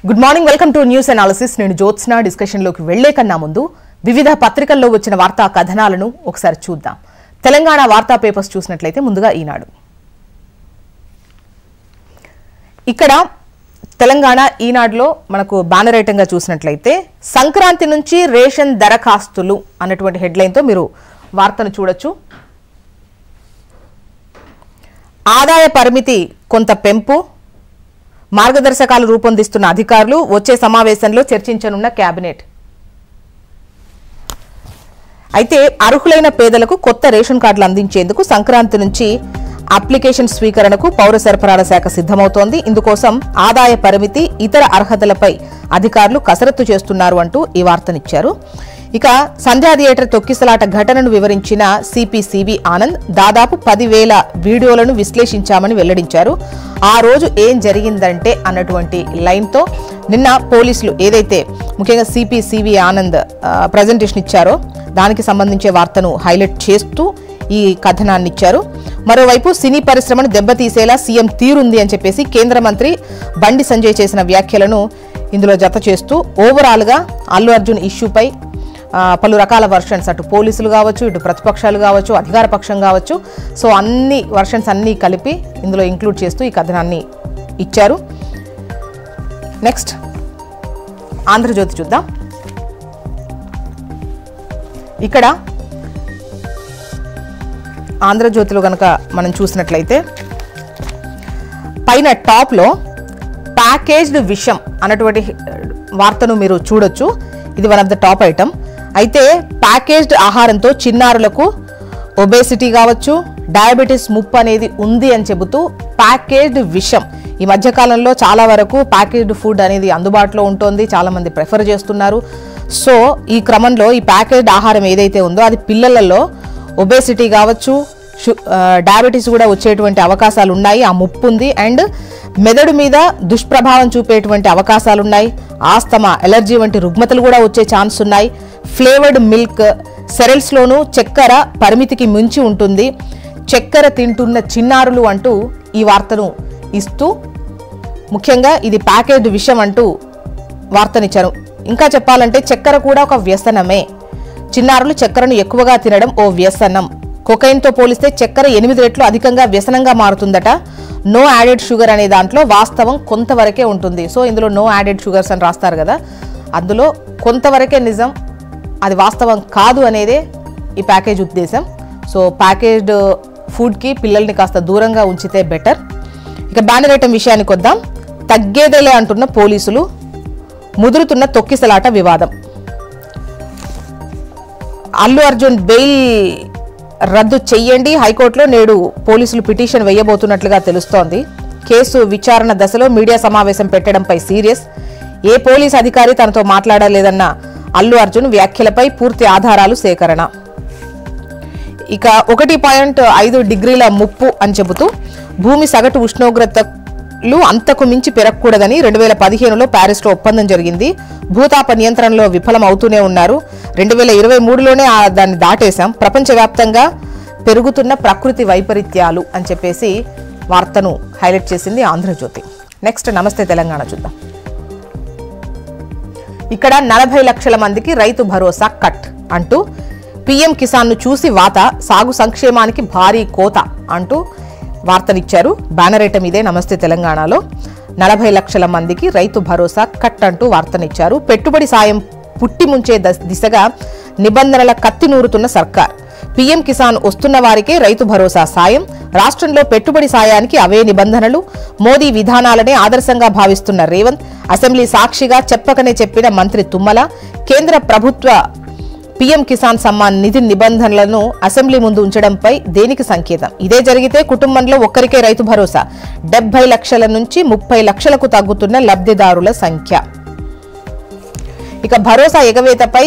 Good morning, welcome to news analysis. నేను జ్యోత్స్న. డిస్కషన్లోకి వెళ్లే కన్నా ముందు వివిధ పత్రికల్లో వచ్చిన వార్తా కథనాలను ఒకసారి చూద్దాం. తెలంగాణ వార్తా పేపర్స్ చూసినట్లయితే ముందుగా ఈనాడు. ఇక్కడ తెలంగాణ ఈనాడులో మనకు బ్యానర్ ఐటంగా చూసినట్లయితే సంక్రాంతి నుంచి రేషన్ దరఖాస్తులు అన్నటువంటి హెడ్లైన్తో మీరు వార్తను చూడొచ్చు. ఆదాయ పరిమితి కొంత పెంపు, మార్గదర్శకాలు రూపొందిస్తున్న అధికారులు, వచ్చే సమావేశంలో చర్చించనున్న కేబినెట్. అయితే అర్హులైన పేదలకు కొత్త రేషన్ కార్డులు అందించేందుకు సంక్రాంతి నుంచి అప్లికేషన్ స్వీకరణకు పౌర సరఫరాల శాఖ సిద్ధమవుతోంది. ఇందుకోసం ఆదాయ పరిమితి, ఇతర అర్హతలపై అధికారులు కసరత్తు చేస్తున్నారు అంటూ ఈ వార్తనిచ్చారు. ఇక సంధ్యా థియేటర్ తొక్కిసలాట ఘటనను వివరించిన సిపి సివి ఆనంద్ దాదాపు 10,000 వీడియోలను విశ్లేషించామని వెల్లడించారు. ఆ రోజు ఏం జరిగిందంటే అన్నటువంటి లైన్తో నిన్న పోలీసులు ఏదైతే ముఖ్యంగా సిపి సివి ఆనంద్ ప్రజెంటేషన్ ఇచ్చారో దానికి సంబంధించే వార్తను హైలైట్ చేస్తూ ఈ కథనాన్ని ఇచ్చారు. మరోవైపు సినీ పరిశ్రమను దెబ్బతీసేలా సీఎం తీరుంది అని చెప్పేసి కేంద్ర మంత్రి బండి సంజయ్ చేసిన వ్యాఖ్యలను ఇందులో జత చేస్తూ ఓవరాల్గా అల్లు అర్జున్ ఇష్యూపై పలు రకాల వర్షన్స్, అటు పోలీసులు కావచ్చు, ఇటు ప్రతిపక్షాలు కావచ్చు, అధికార పక్షం కావచ్చు, సో అన్ని వర్షన్స్ అన్నీ కలిపి ఇందులో ఇంక్లూడ్ చేస్తూ ఈ కథనాన్ని ఇచ్చారు. నెక్స్ట్ ఆంధ్రజ్యోతి చూద్దాం. ఇక్కడ ఆంధ్రజ్యోతిలో కనుక మనం చూసినట్లయితే పైన టాప్లో ప్యాకేజ్డ్ విషం అన్నటువంటి వార్తను మీరు చూడొచ్చు. ఇది one of the top item. అయితే ప్యాకేజ్డ్ ఆహారంతో చిన్నారులకు ఒబేసిటీ కావచ్చు, డయాబెటీస్ ముప్పు అనేది ఉంది అని చెబుతూ ప్యాకేజ్డ్ విషం. ఈ మధ్యకాలంలో చాలా వరకు ప్యాకేజ్డ్ ఫుడ్ అనేది అందుబాటులో ఉంటుంది, చాలామంది ప్రిఫర్ చేస్తున్నారు. సో ఈ క్రమంలో ఈ ప్యాకేజ్డ్ ఆహారం ఏదైతే ఉందో అది పిల్లలలో ఒబేసిటీ కావచ్చు, డయాబెటీస్ కూడా వచ్చేటువంటి అవకాశాలు ఉన్నాయి, ఆ ముప్పు ఉంది. అండ్ మెదడు మీద దుష్ప్రభావం చూపేటువంటి అవకాశాలు ఉన్నాయి. ఆస్తమా, ఎలర్జీ వంటి రుగ్మతలు కూడా వచ్చే ఛాన్స్ ఉన్నాయి. ఫ్లేవర్డ్ మిల్క్, సెరల్స్లోనూ చక్కెర పరిమితికి మించి ఉంటుంది, చక్కెర తింటున్న చిన్నారులు అంటూ ఈ వార్తను ఇస్తూ ముఖ్యంగా ఇది ప్యాకేజ్డ్ విషయం అంటూ వార్తనిచ్చారు. ఇంకా చెప్పాలంటే చక్కెర కూడా ఒక వ్యసనమే. చిన్నారులు చక్కెరను ఎక్కువగా తినడం ఓ వ్యసనం. కొకైన్తో పోలిస్తే చక్కెర 8 రెట్లు అధికంగా వ్యసనంగా మారుతుందట. నో యాడెడ్ షుగర్ అనే దాంట్లో వాస్తవం కొంతవరకే ఉంటుంది. సో ఇందులో నో యాడెడ్ షుగర్స్ అని రాస్తారు కదా, అందులో కొంతవరకే నిజం, అది వాస్తవం కాదు అనేదే ఈ ప్యాకేజ్ ఉద్దేశం. సో ప్యాకేజ్డ్ ఫుడ్కి పిల్లల్ని కాస్త దూరంగా ఉంచితే బెటర్. ఇక బ్యానర్ ఐటమ్ విషయానికి వద్దాం. తగ్గేదేలే అంటున్న పోలీసులు, ముదురుతున్న తొక్కిసలాట వివాదం. అల్లు అర్జున్ బెయిల్ రద్దు చెయ్యండి, హైకోర్టులో నేడు పోలీసులు పిటిషన్ వేయబోతున్నట్లుగా తెలుస్తోంది. కేసు విచారణ దశలో మీడియా సమావేశం పెట్టడంపై సీరియస్. ఏ పోలీస్ అధికారి తనతో మాట్లాడలేదన్న అల్లు అర్జున్ వ్యాఖ్యలపై పూర్తి ఆధారాలు సేకరణ. ఇక 1.5 డిగ్రీల ముప్పు అని చెబుతూ భూమి సగటు ఉష్ణోగ్రతలు అంతకు మించి పెరగకూడదని 2015లో ప్యారిస్లో ఒప్పందం జరిగింది. భూతాప నియంత్రణలో విఫలం అవుతూనే ఉన్నారు. 2023లోనే దాన్ని దాటేశాం. ప్రపంచవ్యాప్తంగా పెరుగుతున్న ప్రకృతి వైపరీత్యాలు అని చెప్పేసి వార్తను హైలైట్ చేసింది ఆంధ్రజ్యోతి. నెక్స్ట్ నమస్తే తెలంగాణ చూద్దాం. ఇక్కడ 40 లక్షల మందికి రైతు భరోసా కట్ అంటూ పీఎం కిసాన్ను చూసి వాత, సాగు సంక్షేమానికి భారీ కోత అంటూ వార్తనిచ్చారు. బ్యానర్ ఐటమ్ ఇదే నమస్తే తెలంగాణలో. 40 లక్షల మందికి రైతు భరోసా కట్ అంటూ వార్తనిచ్చారు. పెట్టుబడి సాయం పుట్టి ముంచే దిశగా నిబంధనల కత్తి నూరుతున్న సర్కార్. పీఎం కిసాన్ వస్తున్న వారికే రైతు భరోసా సాయం. రాష్ట్రంలో పెట్టుబడి సాయానికి అవే నిబంధనలు. మోదీ విధానాలనే ఆదర్శంగా భావిస్తున్న రేవంత్. అసెంబ్లీ సాక్షిగా చెప్పకనే చెప్పిన మంత్రి తుమ్మల. కేంద్ర ప్రభుత్వ పీఎం కిసాన్ సమ్మాన్ నిధి నిబంధనలను అసెంబ్లీ ముందు ఉంచడంపై దేనికి సంకేతం? ఇదే జరిగితే కుటుంబంలో ఒక్కరికే రైతు భరోసా. 70 లక్షల నుంచి 30 లక్షలకు తగ్గుతున్న లబ్ధిదారుల సంఖ్య. ఇక భరోసా ఎగవేతపై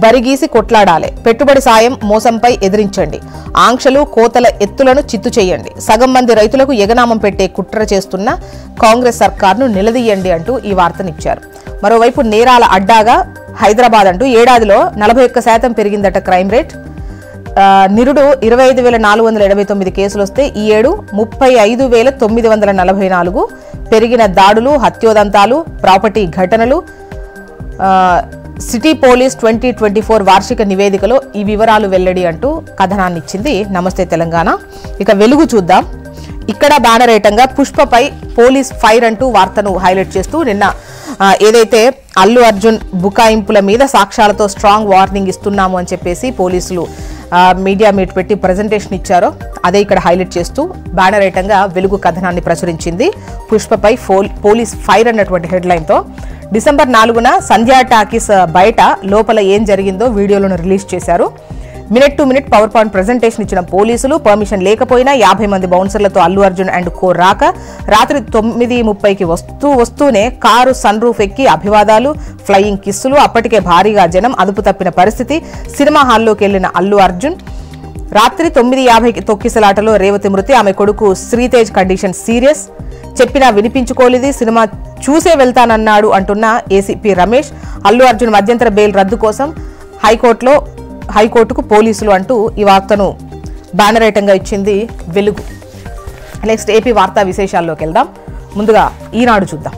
బరిగీసి కొట్లాడాలి. పెట్టుబడి సాయం మోసంపై ఎదిరించండి. ఆంక్షలు, కోతల ఎత్తులను చిత్తు చేయండి. సగం మంది రైతులకు ఎగనామం పెట్టే కుట్ర చేస్తున్న కాంగ్రెస్ సర్కార్ను నిలదీయండి అంటూ ఈ వార్తనిచ్చారు. మరోవైపు నేరాల అడ్డాగా హైదరాబాద్ అంటూ ఏడాదిలో 41% పెరిగిందట క్రైమ్ రేట్. నిరుడు 25,489 కేసులు వస్తే ఈ ఏడు 35,944. పెరిగిన దాడులు, హత్యోదంతాలు, ప్రాపర్టీ ఘటనలు. సిటీ పోలీస్ 2024 వార్షిక నివేదికలో ఈ వివరాలు వెల్లడి అంటూ కథనాన్ని ఇచ్చింది నమస్తే తెలంగాణ. ఇక వెలుగు చూద్దాం. ఇక్కడ బ్యానర్ ఐటంగా పుష్పపై పోలీస్ ఫైర్ అంటూ వార్తను హైలైట్ చేస్తూ నిన్న ఏదైతే అల్లు అర్జున్ బుకాయింపుల మీద సాక్ష్యాలతో స్ట్రాంగ్ వార్నింగ్ ఇస్తున్నాము అని చెప్పేసి పోలీసులు మీడియా మీట్ పెట్టి ప్రజెంటేషన్ ఇచ్చారో అదే ఇక్కడ హైలైట్ చేస్తూ బ్యానర్ ఐటంగా వెలుగు కథనాన్ని ప్రచురించింది. పుష్పపై పోలీస్ ఫైర్ అన్నటువంటి హెడ్లైన్తో డిసెంబర్ 4న సంధ్యా టాకీస్ బయట లోపల ఏం జరిగిందో వీడియోలను రిలీజ్ చేశారు. Minute to minute power point presentation ఇచ్చిన పోలీసులు పర్మిషన్ లేకపోయినా 50 మంది బౌన్సర్లతో అల్లు అర్జున్ అండ్ కో రాక రాత్రి 9:30కి వస్తూనే కారు సన్ రూఫ్ ఎక్కి అభివాదాలు, ఫ్లయింగ్ కిస్సులు. అప్పటికే భారీగా జనం, అదుపు తప్పిన పరిస్థితి. సినిమా హాల్లోకి వెళ్లిన అల్లు అర్జున్ రాత్రి 9:50కి తొక్కిసలాటలో రేవతి మృతి, ఆమె కొడుకు శ్రీతేజ్ కండిషన్ సీరియస్. చెప్పినా వినిపించుకోలేదు, సినిమా చూసే వెళ్తానన్నాడు అంటున్న ఏసీపీ రమేష్. అల్లు అర్జున్ మధ్యంతర బెయిల్ రద్దు కోసం హైకోర్టుకు పోలీసులు అంటూ ఈ వార్తను బ్యానర్ ఐటంగా ఇచ్చింది వెలుగు. నెక్స్ట్ ఏపీ వార్తా విశేషాల్లోకి వెళ్దాం. ముందుగా ఈనాడు చూద్దాం.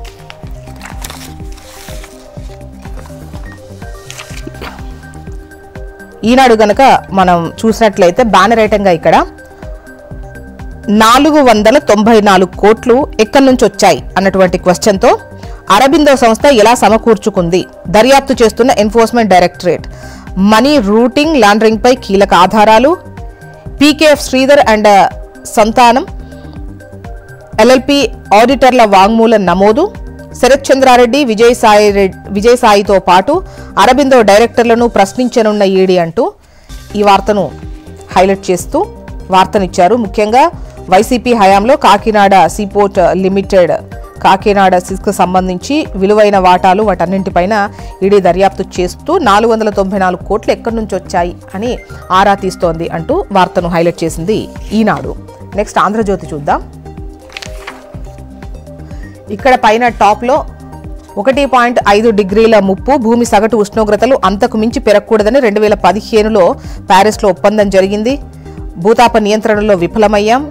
ఈనాడు గనక మనం చూసినట్లయితే బ్యానర్ ఐటంగా ఇక్కడ 494 కోట్లు ఎక్కడి నుంచి వచ్చాయి అన్నటువంటి క్వశ్చన్తో అరబిందో సంస్థ ఎలా సమకూర్చుకుంది, దర్యాప్తు చేస్తున్న enforcement directorate, money routing laundering పై కీలక ఆధారాలు, PKF Sridhar and Santhanam LLP ఆడిటర్ల వాంగ్మూలం నమోదు, శరత్ చంద్రారెడ్డి, విజయసాయితో పాటు అరబిందో డైరెక్టర్లను ప్రశ్నించనున్న ఈడీ అంటూ ఈ వార్తను హైలైట్ చేస్తూ వార్తనిచ్చారు. ముఖ్యంగా వైసీపీ హయాంలో కాకినాడ సీపోర్ట్ లిమిటెడ్, కాకినాడ సిస్కు సంబంధించి విలువైన వాటాలు వాటన్నింటిపైన ఈడీ దర్యాప్తు చేస్తూ 494 కోట్లు ఎక్కడి నుంచి వచ్చాయి అని ఆరా తీస్తోంది అంటూ వార్తను హైలైట్ చేసింది ఈనాడు. నెక్స్ట్ ఆంధ్రజ్యోతి చూద్దాం. ఇక్కడ పైన టాప్లో 1.5 డిగ్రీల ముప్పు, భూమి సగటు ఉష్ణోగ్రతలు అంతకు మించి పెరగకూడదని 2015లో ప్యారిస్లో ఒప్పందం జరిగింది. భూతాప నియంత్రణలో విఫలమయ్యాం.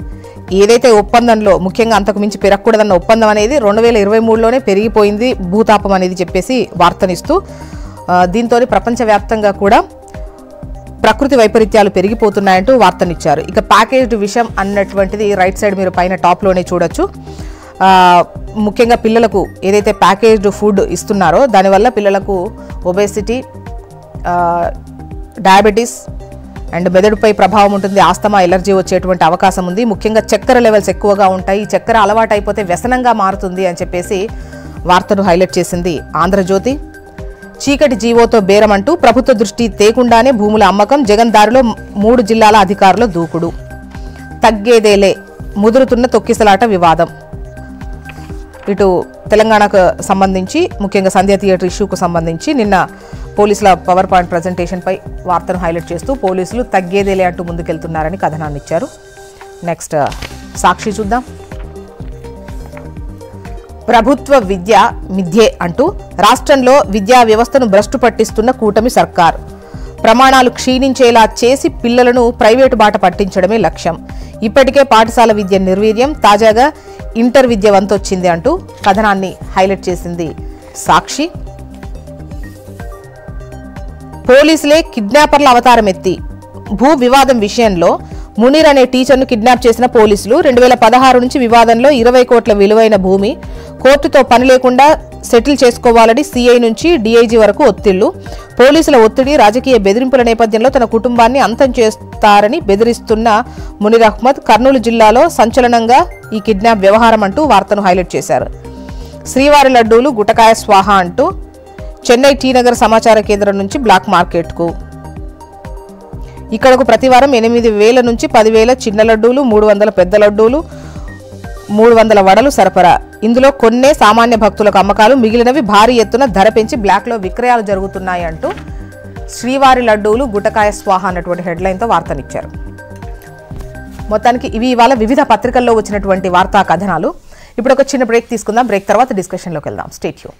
ఏదైతే ఒప్పందంలో ముఖ్యంగా అంతకు మించి పెరగకూడదన్న ఒప్పందం అనేది 2023లోనే పెరిగిపోయింది భూతాపం అనేది చెప్పేసి వార్తనిస్తూ దీంతో ప్రపంచవ్యాప్తంగా కూడా ప్రకృతి వైపరీత్యాలు పెరిగిపోతున్నాయంటూ వార్తనిచ్చారు. ఇక ప్యాకేజ్డ్ విషయం అన్నటువంటిది రైట్ సైడ్ మీరు పైన టాప్లోనే చూడొచ్చు. ముఖ్యంగా పిల్లలకు ఏదైతే ప్యాకేజ్డ్ ఫుడ్ ఇస్తున్నారో దానివల్ల పిల్లలకు ఒబేసిటీ, డయాబెటీస్ అండ్ మెదడుపై ప్రభావం ఉంటుంది, ఆస్తమా, ఎలర్జీ వచ్చేటువంటి అవకాశం ఉంది. ముఖ్యంగా చక్కెర లెవెల్స్ ఎక్కువగా ఉంటాయి. ఈ చక్కెర అలవాటు అయిపోతే వ్యసనంగా మారుతుంది అని చెప్పేసి వార్తను హైలైట్ చేసింది ఆంధ్రజ్యోతి. చీకటి జీవోతో బేరం అంటూ ప్రభుత్వ దృష్టి తేకుండానే భూముల అమ్మకం, జగన్ దారిలో 3 జిల్లాల అధికారుల దూకుడు. తగ్గేదేలే, ముదురుతున్న తొక్కిసలాట వివాదం. ఇటు తెలంగాణకు సంబంధించి ముఖ్యంగా సంధ్య థియేటర్ ఇష్యూకు సంబంధించి నిన్న పోలీసుల పవర్ పాయింట్ ప్రజెంటేషన్పై వార్తను హైలైట్ చేస్తూ పోలీసులు తగ్గేదేలే అంటూ ముందుకెళ్తున్నారని కథనాన్ని ఇచ్చారు. నెక్స్ట్ సాక్షి చూద్దాం. ప్రభుత్వ విద్య మిథ్యే అంటూ రాష్ట్రంలో విద్యా వ్యవస్థను భ్రష్టు పట్టిస్తున్న కూటమి సర్కార్. ప్రమాణాలు క్షీణించేలా చేసి పిల్లలను ప్రైవేటు బాట పట్టించడమే లక్ష్యం. ఇప్పటికే పాఠశాల విద్య నిర్వీర్యం, తాజాగా ఇంటర్ విద్య వంతొచ్చింది అంటూ కథనాన్ని హైలైట్ చేసింది సాక్షి. పోలీసులే కిడ్నాపర్ల అవతారం ఎత్తి భూ వివాదం విషయంలో మునీర్ అనే టీచర్ను కిడ్నాప్ చేసిన పోలీసులు 2016 నుంచి వివాదంలో 20 కోట్ల విలువైన భూమి కోర్టుతో పని లేకుండా సెటిల్ చేసుకోవాలని సీఐ నుంచి డీఐజీ వరకు ఒత్తిళ్లు. పోలీసుల ఒత్తిడి, రాజకీయ బెదిరింపుల నేపథ్యంలో తన కుటుంబాన్ని అంతం చేస్తారని బెదిరిస్తున్న మునీర్ అహ్మద్ కర్నూలు జిల్లాలో సంచలనంగా ఈ కిడ్నాప్ వ్యవహారం అంటూ వార్తను హైలైట్ చేశారు. శ్రీవారి లడ్డూలు గుటకాయ స్వాహ అంటూ చెన్నై టీ నగర్ సమాచార కేంద్రం నుంచి బ్లాక్ మార్కెట్కు. ఇక్కడకు ప్రతివారం 8,000 నుంచి 10,000 చిన్న లడ్డూలు, 300 పెద్ద లడ్డూలు, 300 వడలు సరఫరా. ఇందులో కొన్నే సామాన్య భక్తులకు అమ్మకాలు, మిగిలినవి భారీ ఎత్తున ధర పెంచి బ్లాక్లో విక్రయాలు జరుగుతున్నాయి అంటూ శ్రీవారి లడ్డూలు గుటకాయ స్వాహ అన్నటువంటి హెడ్లైన్తో వార్తనిచ్చారు. మొత్తానికి ఇవి ఇవాళ వివిధ పత్రికల్లో వచ్చినటువంటి వార్తా కథనాలు. ఇప్పుడు ఒక చిన్న బ్రేక్ తీసుకుందాం. బ్రేక్ తర్వాత డిస్కషన్లోకి వెళ్దాం. Stay tune.